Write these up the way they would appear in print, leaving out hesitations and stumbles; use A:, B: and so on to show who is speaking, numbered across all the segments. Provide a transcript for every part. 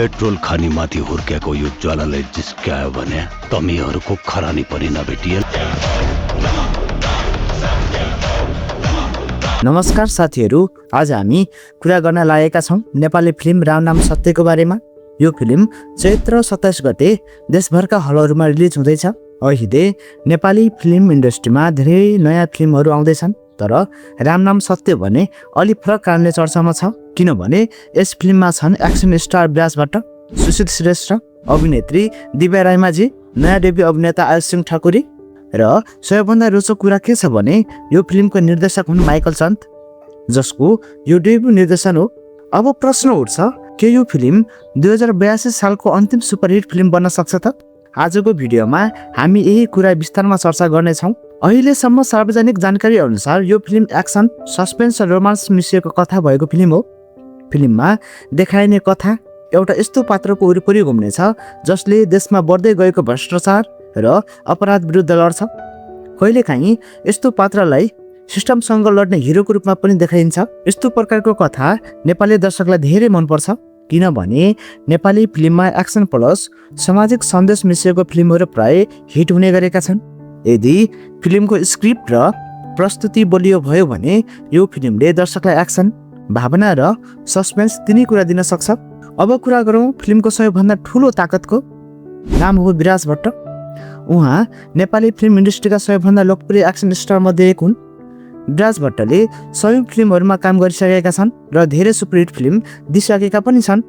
A: Petrol खानीमाथि हुर्केको यो ज्वालाले जिस्क्यायो भने तमीहरूको खरानी पनि नभेटिएला।
B: नमस्कार साथीहरू, आज हामी कुरा गर्न लागेका छौं नेपाली फिल्म राम नाम सत्यको बारेमा। यो फिल्म चैत्र 27 गते देशभरका हलहरूमा रिलिज हुँदैछ। अहिले नेपाली फिल्म इन्डस्ट्रीमा धेरै नयाँ फिल्महरू आउँदैछन्, तर राम नाम सत्य भने अलि फरक कारणले चर्चामा छ। किनभने यस फिल्ममा छन् एक्सन स्टार विराज भट्ट, सुशील श्रेष्ठ, अभिनेत्री दिव्या रायमाझी, नयाँ डेब्यू अभिनेता आयुष सिंह ठकुरी र सबैभन्दा रोचक कुरा के छ भने यो फिल्मको निर्देशक हुन् माइकल चन्द, जसको यो डेब्यू निर्देशन हो। अब प्रश्न उठ्छ, के यो फिल्म 2082 सालको अन्तिम सुपरहिट फिल्म बन्न सक्छ त? आजको भिडियोमा हामी यही कुरा विस्तारमा चर्चा गर्नेछौँ। अहिलेसम्म सार्वजनिक जानकारी अनुसार यो फिल्म एक्सन, सस्पेन्स र रोमान्स मिसिएको कथा भएको फिल्म हो। फिल्ममा देखाइने कथा एउटा यस्तो पात्रको वरिपरि घुम्नेछ जसले देशमा बढ्दै गएको भ्रष्टाचार र अपराध विरुद्ध लड्छ। कहिलेकाहीँ यस्तो पात्रलाई सिस्टमसँग लड्ने हिरोको रूपमा पनि देखाइन्छ। यस्तो प्रकारको कथा नेपाली दर्शकलाई धेरै मनपर्छ, किनभने नेपाली फिल्ममा एक्सन प्लस सामाजिक सन्देश मिसिएको फिल्महरू प्राय हिट हुने गरेका छन्। यदि फिल्मको स्क्रिप्ट र प्रस्तुति बलियो भयो भने यो फिल्मले दर्शकलाई एक्सन, भावना र सस्पेन्स तिनै कुरा दिन सक्छ। अब कुरा गरौँ फिल्मको सबैभन्दा ठुलो ताकतको। नाम हो विराज भट्ट। उहाँ नेपाली फिल्म इन्डस्ट्रीका सबैभन्दा लोकप्रिय एक्सन स्टार मध्ये एक हुन्। विराज भट्टले सयौं फिल्महरूमा काम गरिसकेका छन् र धेरै सुपरहिट फिल्म दिइसकेका पनि छन्।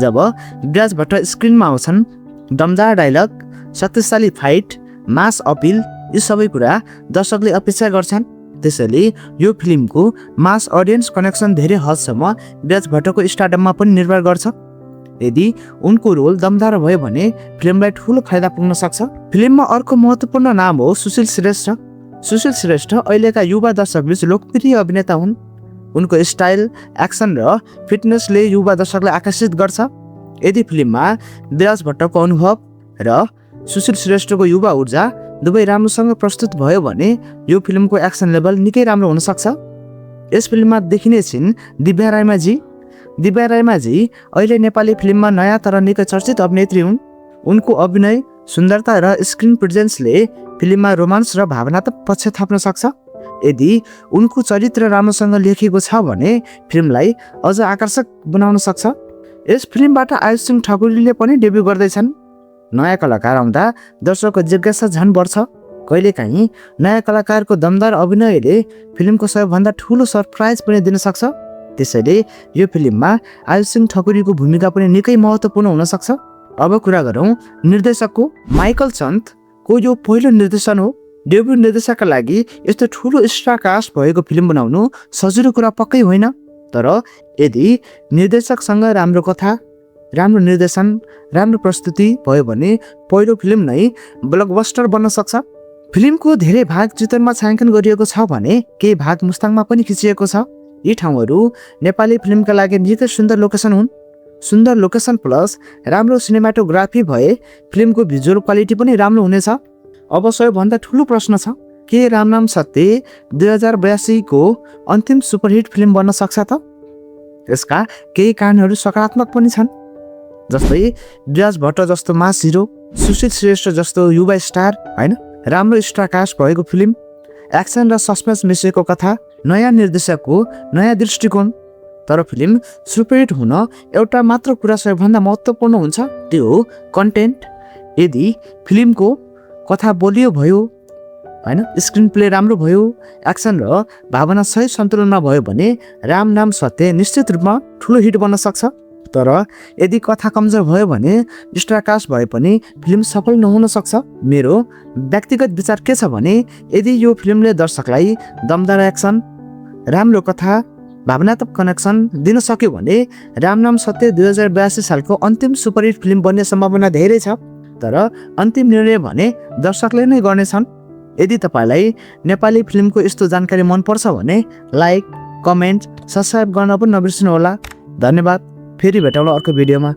B: जब विराज भट्ट स्क्रिनमा आउँछन्, दमदार डायलग, शक्तिशाली फाइट, मास अपिल, यी सबै कुरा दर्शकले अपेक्षा गर्छन्। त्यसैले यो फिल्मको मास अडियन्स कनेक्सन धेरै हदसम्म विराज भट्टको स्टारडममा पनि निर्भर गर्छ। यदि उनको रोल दमदार भयो भने फिल्मलाई ठुलो फाइदा पुग्न सक्छ। फिल्ममा अर्को महत्त्वपूर्ण नाम हो सुशील श्रेष्ठ। सुशील श्रेष्ठ अहिलेका युवा दर्शकबीच लोकप्रिय अभिनेता हुन्। उनको स्टाइल, एक्सन र फिटनेसले युवा दर्शकलाई आकर्षित गर्छ। यदि फिल्ममा विराज भट्टको अनुभव र सुशील श्रेष्ठको युवा ऊर्जा दुवै राम्रोसँग प्रस्तुत भयो भने यो फिल्मको एक्सन लेभल निकै राम्रो हुन सक्छ। यस फिल्ममा देखिने छिन् दिव्या रायमाझी। दिव्या रायमाझी अहिले नेपाली फिल्ममा नयाँ तर निकै चर्चित अभिनेत्री हुन्। उनको अभिनय, सुन्दरता र स्क्रिन प्रेजेन्सले फिल्ममा रोमान्स र भावनात्मक पक्ष थप्न सक्छ। यदि उनको चरित्र राम्रोसँग लेखिएको छ भने फिल्मलाई अझ आकर्षक बनाउन सक्छ। यस फिल्मबाट आयुष सिंह ठकुरीले पनि डेब्यू गर्दैछन्। नयाँ कलाकार आउँदा दर्शकको जिज्ञासा झन् बढ्छ। कहिलेकाहीँ नयाँ कलाकारको दमदार अभिनयले फिल्मको सबैभन्दा ठुलो सरप्राइज पनि दिन सक्छ। त्यसैले यो फिल्ममा आयुष सिंह ठकुरीको भूमिका पनि निकै महत्त्वपूर्ण हुन सक्छ। अब कुरा गरौँ निर्देशकको। माइकल चन्दको यो पहिलो निर्देशन हो। डेब्यू निर्देशकका लागि यस्तो ठुलो स्टार कास्ट भएको फिल्म बनाउनु सजिलो कुरा पक्कै होइन, तर यदि निर्देशकसँग राम्रो कथा, राम्रो निर्देशन, राम्रो प्रस्तुति भयो भने पहिलो फिल्म नै ब्लकबस्टर बन्न सक्छ। फिल्मको धेरै भाग चितवनमा छायाङ्कन गरिएको छ भने केही भाग मुस्ताङमा पनि खिचिएको छ। यी ठाउँहरू नेपाली फिल्मका लागि निकै सुन्दर लोकेसन हुन्। सुन्दर लोकेसन प्लस राम्रो सिनेमाटोग्राफी भए फिल्मको भिजुअल क्वालिटी पनि राम्रो हुनेछ। अब सबैभन्दा ठुलो प्रश्न छ, के राम नाम सत्य 2082 को अन्तिम सुपरहिट फिल्म बन्न सक्छ त? यसका केही कारणहरू सकारात्मक पनि छन्, जस्तै विराज भट्ट जस्तो मास हिरो, सुशील श्रेष्ठ जस्तो युवा स्टार, होइन, राम्रो स्टार कास्ट भएको फिल्म, एक्सन र सस्पेन्स मिसिएको कथा, नयाँ निर्देशकको नयाँ दृष्टिकोण। तर फिल्म सुपरहिट हुन एउटा मात्र कुरा सबैभन्दा महत्त्वपूर्ण हुन्छ, त्यो हो कन्टेन्ट। यदि फिल्मको कथा बलियो भयो, होइन, स्क्रिन प्ले राम्रो भयो, एक्सन र भावना सही सन्तुलनमा भयो भने राम नाम सत्य निश्चित रूपमा ठुलो हिट बन्न सक्छ। तर यदि कथा कमजोर भयो भने स्टार कास्ट भए पनि फिल्म सफल नहुन सक्छ। मेरो व्यक्तिगत विचार के छ भने यदि यो फिल्मले दर्शकलाई दमदार एक्सन, राम्रो कथा, भावनात्मक कनेक्सन दिन सक्यो भने राम नाम सत्य 2082 सालको अन्तिम सुपरहिट फिल्म बन्ने सम्भावना धेरै छ। तर अन्तिम निर्णय भने दर्शकले नै गर्नेछन्। यदि तपाईलाई नेपाली फिल्मको यस्तो जानकारी मनपर्छ भने लाइक, कमेन्ट, सब्सक्राइब गर्न पनि नबिर्सनु होला। धन्यवाद। फेरि भेटौँला अर्को भिडियोमा।